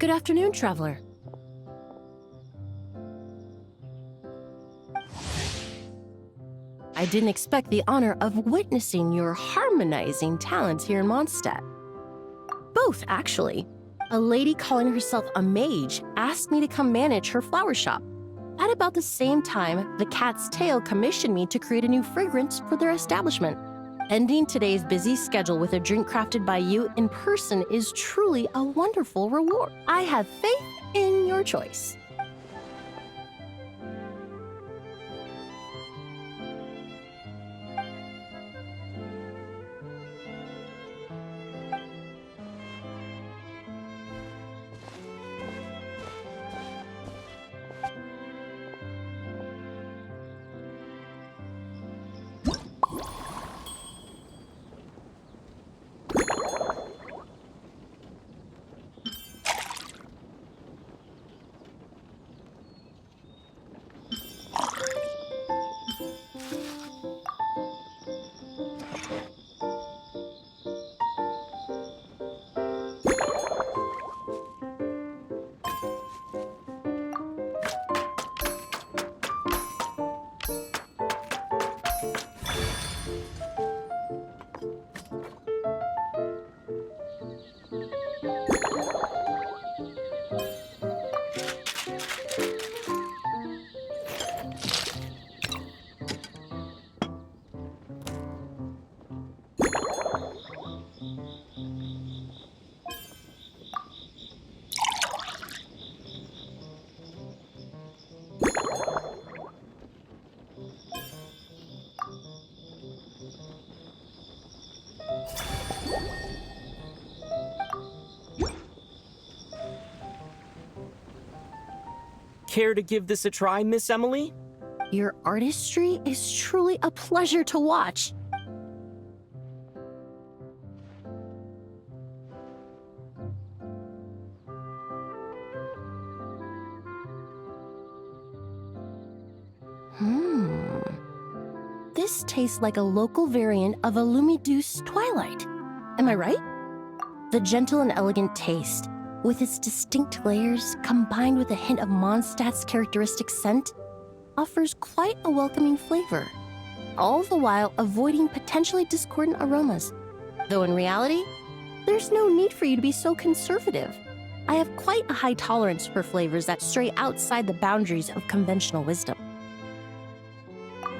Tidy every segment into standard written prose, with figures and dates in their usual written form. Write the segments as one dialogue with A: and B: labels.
A: Good afternoon, traveler. I didn't expect the honor of witnessing your harmonizing talents here in Mondstadt. Both, actually. A lady calling herself a mage asked me to come manage her flower shop. At about the same time, the Cat's Tail commissioned me to create a new fragrance for their establishment. Ending today's busy schedule with a drink crafted by you in person is truly a wonderful reward. I have faith in your choice.
B: Care to give this a try, Miss Emilie?
A: Your artistry is truly a pleasure to watch. This tastes like a local variant of a Lumideuse Twilight. Am I right? The gentle and elegant taste, with its distinct layers combined with a hint of Mondstadt's characteristic scent, offers quite a welcoming flavor, all the while avoiding potentially discordant aromas. Though in reality, there's no need for you to be so conservative. I have quite a high tolerance for flavors that stray outside the boundaries of conventional wisdom.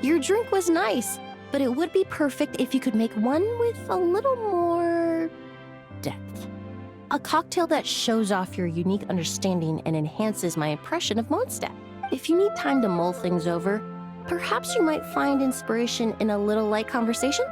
A: Your drink was nice, but it would be perfect if you could make one with a little more depth. A cocktail that shows off your unique understanding and enhances my impression of Mondstadt. If you need time to mull things over, perhaps you might find inspiration in a little light conversation?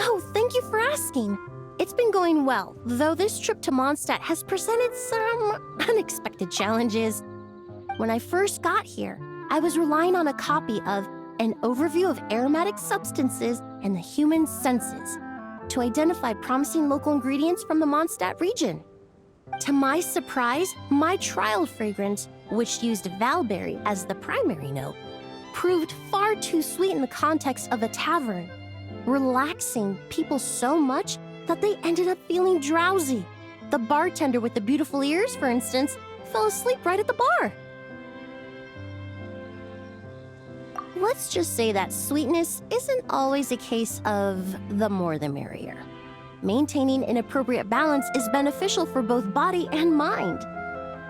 A: Oh, thank you for asking. It's been going well, though this trip to Mondstadt has presented some unexpected challenges. When I first got here, I was relying on a copy of An Overview of Aromatic Substances and the Human Senses to identify promising local ingredients from the Mondstadt region. To my surprise, my trial fragrance, which used valberry as the primary note, proved far too sweet in the context of a tavern, relaxing people so much that they ended up feeling drowsy. The bartender with the beautiful ears, for instance, fell asleep right at the bar. Let's just say that sweetness isn't always a case of the more the merrier. Maintaining an appropriate balance is beneficial for both body and mind.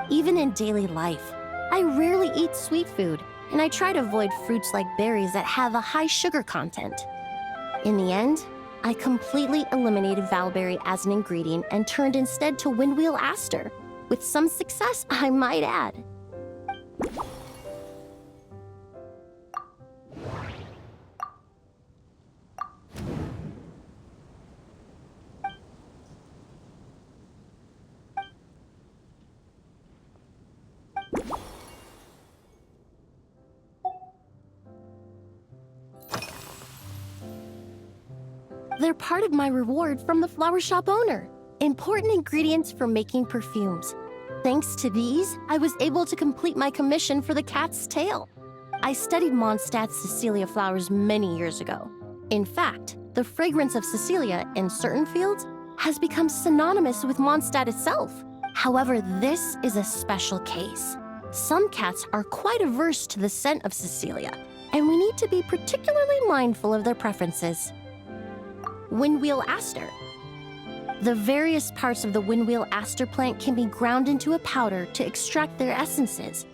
A: Even in daily life, I rarely eat sweet food, and I try to avoid fruits like berries that have a high sugar content. In the end, I completely eliminated valberry as an ingredient and turned instead to windwheel aster, with some success, I might add. They're part of my reward from the flower shop owner. Important ingredients for making perfumes. Thanks to these, I was able to complete my commission for the cat's tail. I studied Mondstadt's Cecilia flowers many years ago. In fact, the fragrance of Cecilia in certain fields has become synonymous with Mondstadt itself. However, this is a special case. Some cats are quite averse to the scent of Cecilia, and we need to be particularly mindful of their preferences. Windwheel aster. The various parts of the windwheel aster plant can be ground into a powder to extract their essences.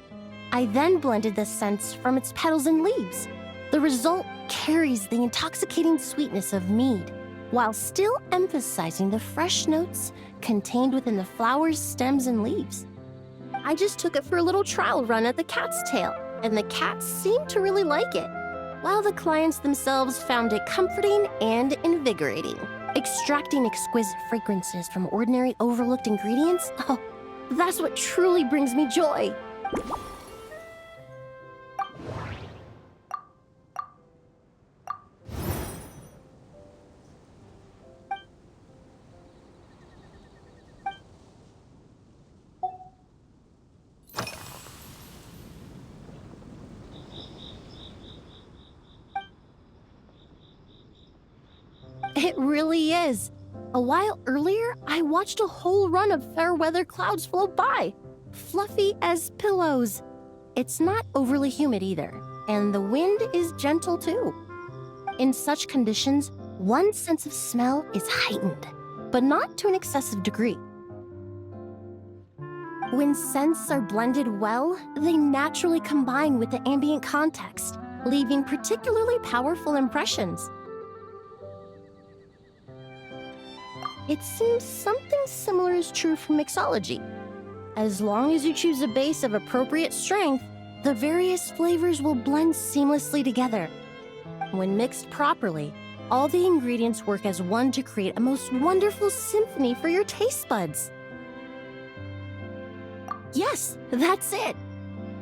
A: I then blended the scents from its petals and leaves. The result carries the intoxicating sweetness of mead, while still emphasizing the fresh notes contained within the flowers, stems, and leaves. I just took it for a little trial run at the cat's tail, and the cats seemed to really like it, while the clients themselves found it comforting and invigorating. Extracting exquisite fragrances from ordinary overlooked ingredients, oh, that's what truly brings me joy. It really is. A while earlier, I watched a whole run of fair weather clouds float by, fluffy as pillows. It's not overly humid either, and the wind is gentle too. In such conditions, one's sense of smell is heightened, but not to an excessive degree. When scents are blended well, they naturally combine with the ambient context, leaving particularly powerful impressions. It seems something similar is true for mixology. As long as you choose a base of appropriate strength, the various flavors will blend seamlessly together. When mixed properly, all the ingredients work as one to create a most wonderful symphony for your taste buds. Yes, that's it.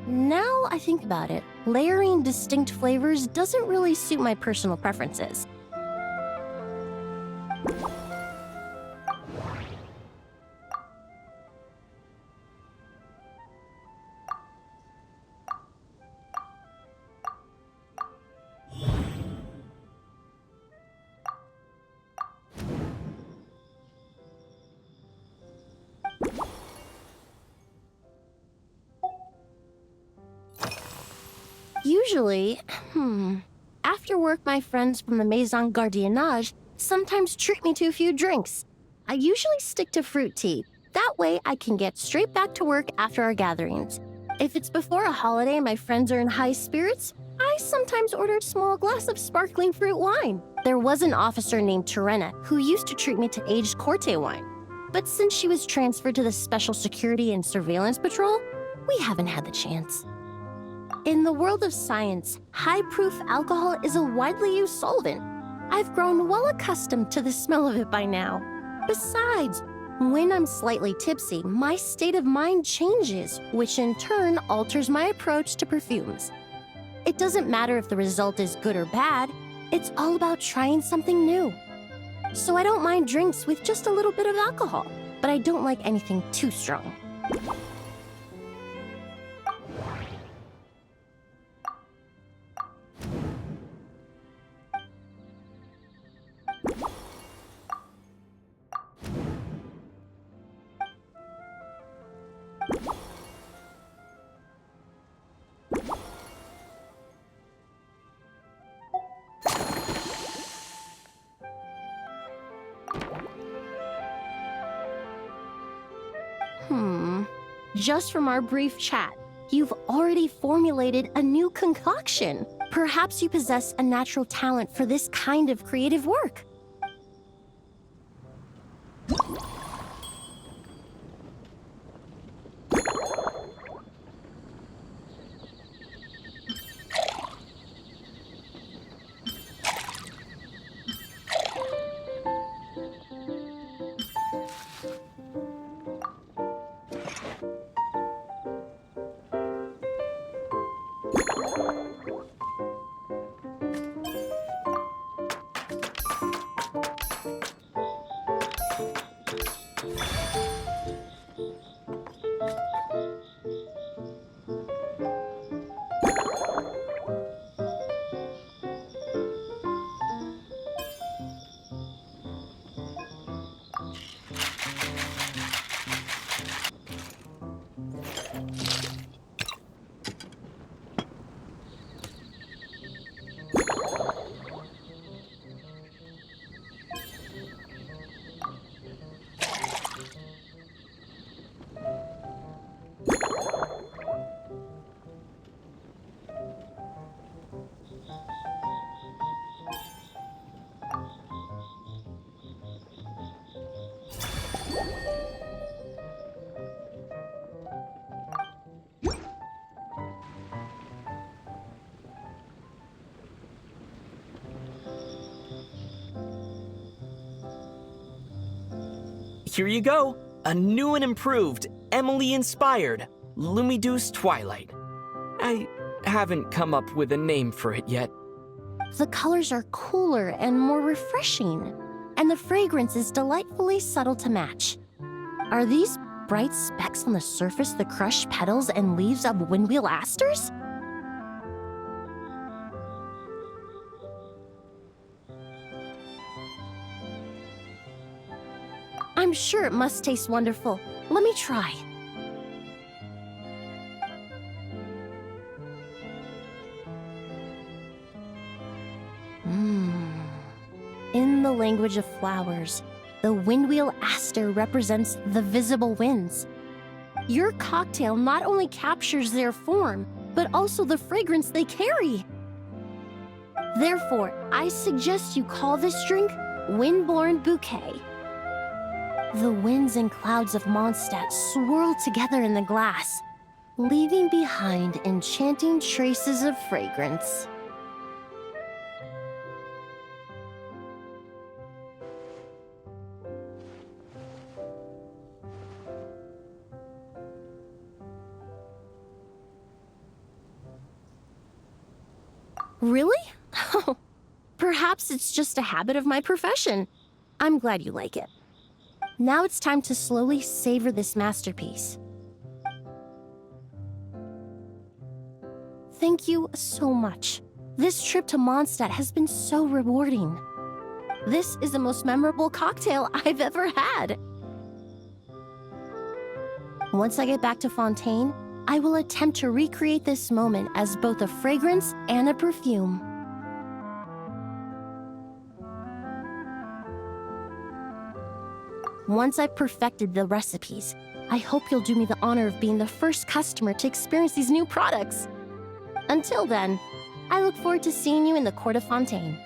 A: Now I think about it, layering distinct flavors doesn't really suit my personal preferences. Usually, after work, my friends from the Maison Gardiennage sometimes treat me to a few drinks. I usually stick to fruit tea. That way, I can get straight back to work after our gatherings. If it's before a holiday and my friends are in high spirits, I sometimes order a small glass of sparkling fruit wine. There was an officer named Terena who used to treat me to aged Corte wine. But since she was transferred to the Special Security and Surveillance Patrol, we haven't had the chance. In the world of science, high-proof alcohol is a widely used solvent. I've grown well accustomed to the smell of it by now. Besides, when I'm slightly tipsy, my state of mind changes, which in turn alters my approach to perfumes. It doesn't matter if the result is good or bad, it's all about trying something new. So I don't mind drinks with just a little bit of alcohol, but I don't like anything too strong. Just from our brief chat, you've already formulated a new concoction. Perhaps you possess a natural talent for this kind of creative work.
B: Here you go. A new and improved, Emilie-inspired Lumideuse Twilight. I haven't come up with a name for it yet.
A: The colors are cooler and more refreshing, and the fragrance is delightfully subtle to match. Are these bright specks on the surface the crushed petals and leaves of windwheel asters? I'm sure it must taste wonderful. Let me try. In the language of flowers, the windwheel aster represents the visible winds. Your cocktail not only captures their form, but also the fragrance they carry. Therefore, I suggest you call this drink Windborne Bouquet. The winds and clouds of Mondstadt swirl together in the glass, leaving behind enchanting traces of fragrance. Really? Perhaps it's just a habit of my profession. I'm glad you like it. Now it's time to slowly savor this masterpiece. Thank you so much. This trip to Mondstadt has been so rewarding. This is the most memorable cocktail I've ever had. Once I get back to Fontaine, I will attempt to recreate this moment as both a fragrance and a perfume. Once I've perfected the recipes, I hope you'll do me the honor of being the first customer to experience these new products. Until then, I look forward to seeing you in the Court of Fontaine.